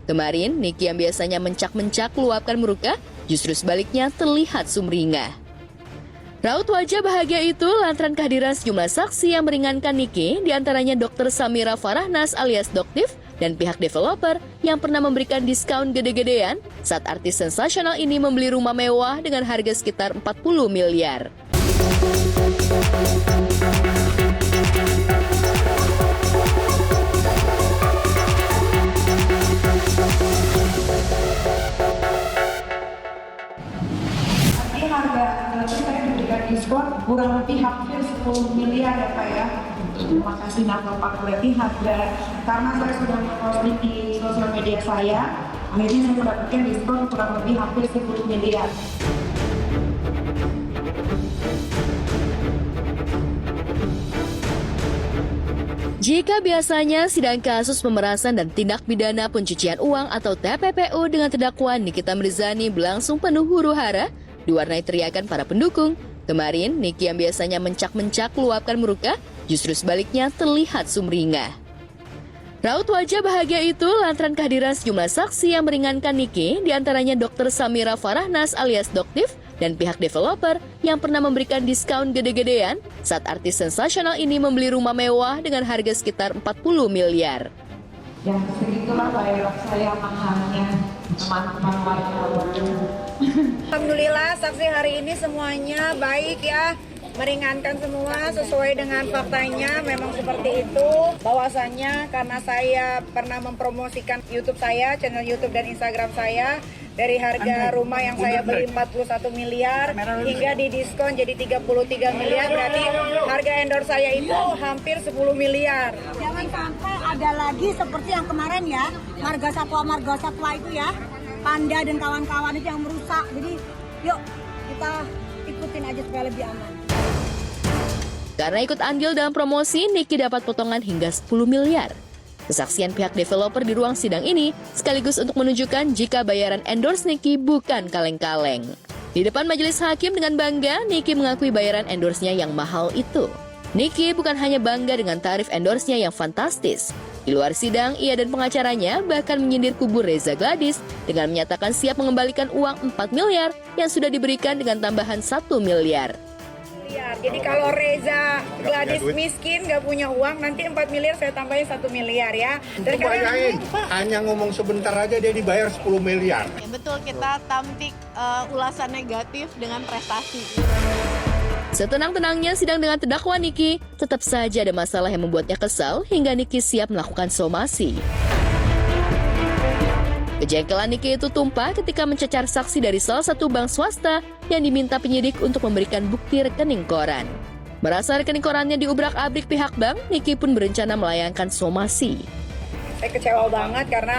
Kemarin, Niki yang biasanya mencak-mencak luapkan muka, justru sebaliknya terlihat sumringah. Raut wajah bahagia itu lantaran kehadiran sejumlah saksi yang meringankan Niki, diantaranya Dr. Samira Farahnas alias Doktif, dan pihak developer yang pernah memberikan diskon gede-gedean saat artis sensasional ini membeli rumah mewah dengan harga sekitar 40 miliar. Harga saya diberikan diskon kurang lebih hampir 10 miliar ya Pak ya. Terima kasih Natal Pak berarti harga karena saya sudah memposting di sosial media saya, akhirnya saya mendapatkan diskon kurang lebih hampir 10 miliar. Jika biasanya sidang kasus pemerasan dan tindak pidana pencucian uang atau TPPU dengan terdakwa Nikita Mirzani berlangsung penuh huru-hara, diwarnai teriakan para pendukung, kemarin Niki yang biasanya mencak-mencak luapkan muka, justru sebaliknya terlihat sumringah. Raut wajah bahagia itu lantaran kehadiran sejumlah saksi yang meringankan Niki, diantaranya Dr. Samira Farahnas alias Doktif, dan pihak developer yang pernah memberikan diskon gede-gedean saat artis sensasional ini membeli rumah mewah dengan harga sekitar 40 miliar. Ya, segitulah bayar saya mahalnya teman-teman wartawan. Alhamdulillah saksi hari ini semuanya baik ya, meringankan semua sesuai dengan faktanya. Memang seperti itu, bahwasannya karena saya pernah mempromosikan YouTube saya, channel YouTube dan Instagram saya, dari harga rumah yang saya beli 41 miliar hingga didiskon jadi 33 miliar, berarti harga endorse saya itu hampir 10 miliar. Jangan sampai ada lagi seperti yang kemarin ya, marga satwa itu ya, Panda dan kawan-kawan itu yang merusak. Jadi yuk kita ikutin aja supaya lebih aman. Karena ikut andil dalam promosi, Niki dapat potongan hingga 10 miliar. Kesaksian pihak developer di ruang sidang ini sekaligus untuk menunjukkan jika bayaran endorse Niki bukan kaleng-kaleng. Di depan majelis hakim dengan bangga, Niki mengakui bayaran endorse-nya yang mahal itu. Niki bukan hanya bangga dengan tarif endorse-nya yang fantastis. Di luar sidang, ia dan pengacaranya bahkan menyindir kubu Reza Gladys dengan menyatakan siap mengembalikan uang 4 miliar yang sudah diberikan dengan tambahan 1 miliar. Jadi kalau Reza Gladys miskin gak punya uang, nanti 4 miliar saya tambahin 1 miliar ya. Dan bayangin, hanya ngomong sebentar aja dia dibayar 10 miliar. Ya, betul, kita tampik ulasan negatif dengan prestasi. Setenang-tenangnya sidang dengan terdakwa Niki, tetap saja ada masalah yang membuatnya kesal hingga Niki siap melakukan somasi. Kejengkelan Niki itu tumpah ketika mencecar saksi dari salah satu bank swasta yang diminta penyidik untuk memberikan bukti rekening koran. Merasa rekening korannya diubrak-abrik pihak bank, Niki pun berencana melayangkan somasi. Saya kecewa banget karena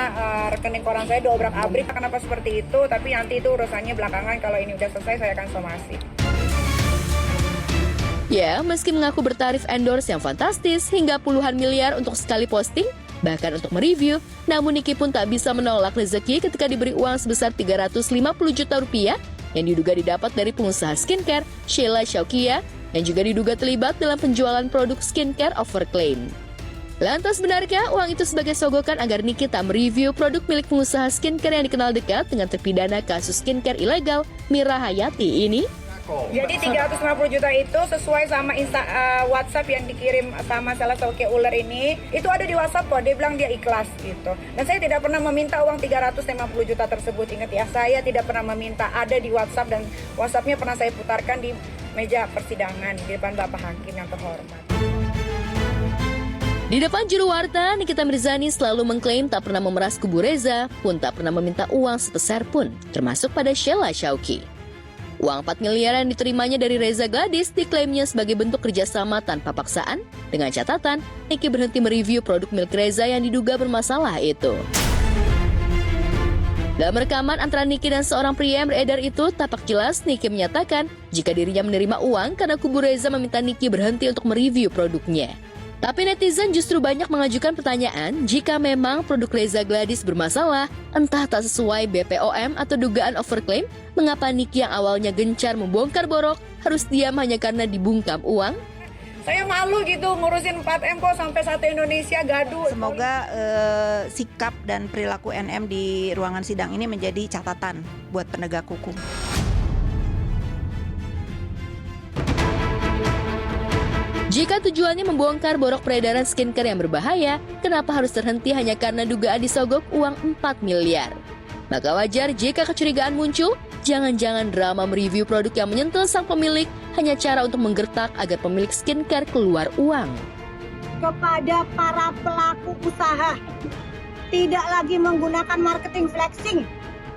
rekening koran saya diobrak-abrik. Kenapa seperti itu? Tapi nanti itu urusannya belakangan. Kalau ini udah selesai, saya akan somasi. Ya, meski mengaku bertarif endorse yang fantastis hingga puluhan miliar untuk sekali posting, bahkan untuk mereview, namun Niki pun tak bisa menolak rezeki ketika diberi uang sebesar 350 juta rupiah yang diduga didapat dari pengusaha skincare Sheila Shaukia yang juga diduga terlibat dalam penjualan produk skincare overclaim. Lantas benarkah uang itu sebagai sogokan agar Niki tak mereview produk milik pengusaha skincare yang dikenal dekat dengan terpidana kasus skincare ilegal Mira Hayati ini? Jadi 350 juta itu sesuai sama WhatsApp yang dikirim sama salah satu ular ini. Itu ada di WhatsApp kok, dia bilang dia ikhlas gitu. Dan saya tidak pernah meminta uang 350 juta tersebut. Ingat ya, saya tidak pernah meminta, ada di WhatsApp dan WhatsApp-nya pernah saya putarkan di meja persidangan di depan Bapak Hakim yang terhormat. Di depan juru warta, Nikita Mirzani selalu mengklaim tak pernah memeras kubu Reza, pun tak pernah meminta uang sepeser pun, termasuk pada Sheila Shauki. Uang 4 miliar yang diterimanya dari Reza Gladys diklaimnya sebagai bentuk kerjasama tanpa paksaan, dengan catatan Niki berhenti mereview produk milik Reza yang diduga bermasalah itu. Dalam rekaman antara Niki dan seorang pria yang beredar itu, tampak jelas Niki menyatakan jika dirinya menerima uang karena kubu Reza meminta Niki berhenti untuk mereview produknya. Tapi netizen justru banyak mengajukan pertanyaan jika memang produk Reza Gladys bermasalah, entah tak sesuai BPOM atau dugaan overclaim, mengapa Niki yang awalnya gencar membongkar borok harus diam hanya karena dibungkam uang? Saya malu gitu ngurusin 4M kok sampai satu Indonesia gaduh. Semoga sikap dan perilaku NM di ruangan sidang ini menjadi catatan buat penegak hukum. Jika tujuannya membongkar borok peredaran skincare yang berbahaya, kenapa harus terhenti hanya karena dugaan disogok uang 4 miliar? Maka wajar jika kecurigaan muncul, jangan-jangan drama mereview produk yang menyentuh sang pemilik hanya cara untuk menggertak agar pemilik skincare keluar uang. Kepada para pelaku usaha, tidak lagi menggunakan marketing flexing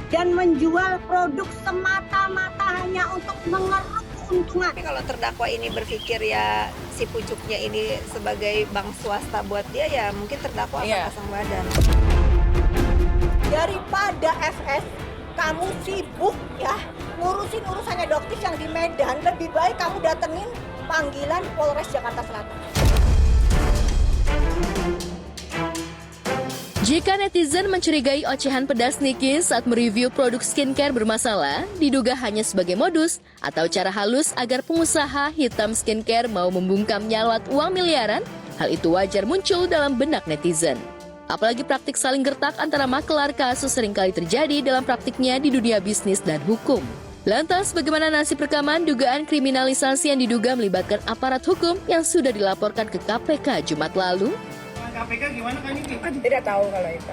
dan menjual produk semata-mata hanya untuk mengeruk keuntungan. Tapi kalau terdakwa ini berpikir ya si pucuknya ini sebagai bank swasta buat dia, ya mungkin terdakwa akan pasang badan. Daripada FS, kamu sibuk ya ngurusin urusannya dokter yang di Medan, lebih baik kamu datengin panggilan Polres Jakarta Selatan. Jika netizen mencurigai ocehan pedas Niki saat mereview produk skincare bermasalah, diduga hanya sebagai modus atau cara halus agar pengusaha hitam skincare mau membungkamnya lewat uang miliaran, hal itu wajar muncul dalam benak netizen. Apalagi praktik saling gertak antara makelar kasus seringkali terjadi dalam praktiknya di dunia bisnis dan hukum. Lantas, bagaimana nasib rekaman dugaan kriminalisasi yang diduga melibatkan aparat hukum yang sudah dilaporkan ke KPK Jumat lalu? KPK gimana kan ini? Tidak tahu kalau itu.